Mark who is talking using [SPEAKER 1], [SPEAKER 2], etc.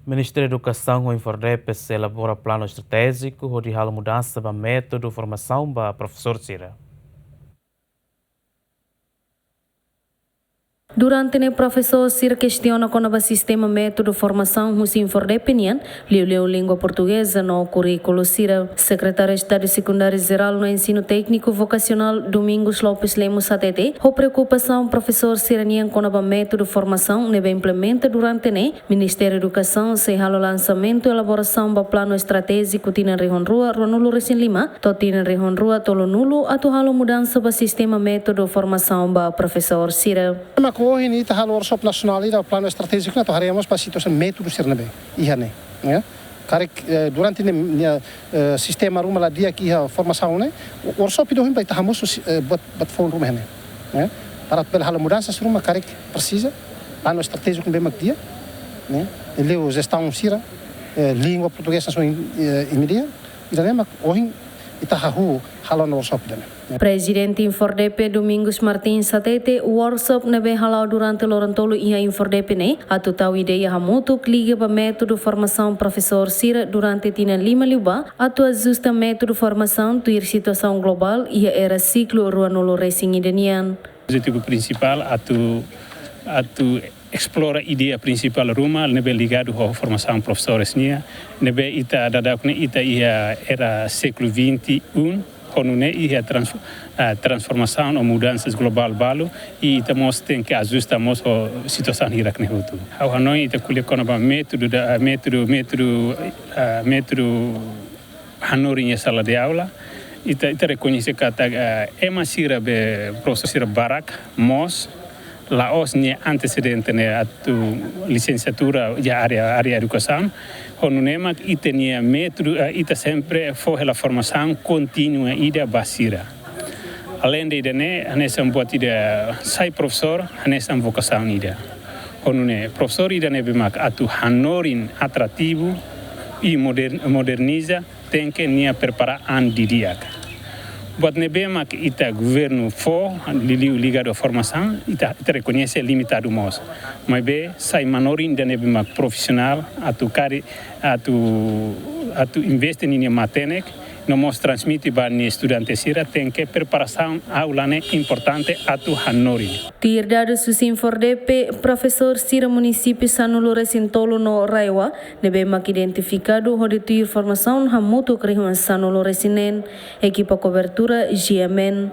[SPEAKER 1] Ministério da Educação e Infordep elabora plano estratégico de mudança do método de formação para professor Cira.
[SPEAKER 2] Durante o professor Cira questiona como o sistema método de formação o Infordep leu língua portuguesa no currículo Cira. Secretário de Estado Secundário Geral no Ensino Técnico Vocacional Domingos Lopes Lemos ATT, a preocupação professor Cira com o método de formação nebe implementa durante o Ministério da Educação se o lançamento e elaboração do plano estratégico tina Rihon Rua Ronulo Recém Lima, to tina Rihon Rua tolo nulo atual mudança do sistema método de formação do professor Cira.
[SPEAKER 3] Hoje ni ta halo workshop nasional ida plano estratégico na to haremos para situação método sirnabe ihane ya karek durante o sistema rumah lá dia que a formação né workshop itu him baita hamos buat phone rumah né para pela halo mudança rumah karek precisa plano estratégico bem mag dia né ele os gestão sira língua portuguesa são imediata e também mag hoje ita halo no workshop dane.
[SPEAKER 2] Presidente Infordep Domingos Martins Satete workshop nebe halau durante lorantolo ia Infordep atu tau ideia hamutuk liga pa método formação professor Cira durante tina 5 liba atu ajusta método formação tuir situação global ia era ciclo ruanolo racing idenian.
[SPEAKER 4] O objetivo principal atu explora ideia principal rumah nebe ligado à formação professores nebe ita dadakne ita ia era século 21 konune ia transformação ou mudanças global balo e estamos tem que ajustamos a situação irakne hutu. Ao hanoi ita kuliah kono ba método hanori em sala de aula ita reconhece kata emasira be professor barak mos laos ni antecedente ne atu licenciatura ya área educação honunema itenia método ita sempre foi a formação contínua ida basira além de né anesam buat ida sai professor anesam vocação ida honune professor ida ne bemak atu hanorin atrativo e moderniza tem que nia preparar didiak. Buat nebema que ita governo ligado à formação, ita reconhece limitado mos. Mas sai manorin da nebema profissional, atu investe em matenek, no mos transmite para ni estudante sira tem que preparação aula né importante atu hanori.
[SPEAKER 2] Tir dados sus Infordep professor Cira município Sanulo Recintolo no Raiwa nebema que identificado onde tir formação hamutu krihuan Sanulo Recinen equipa cobertura GMN.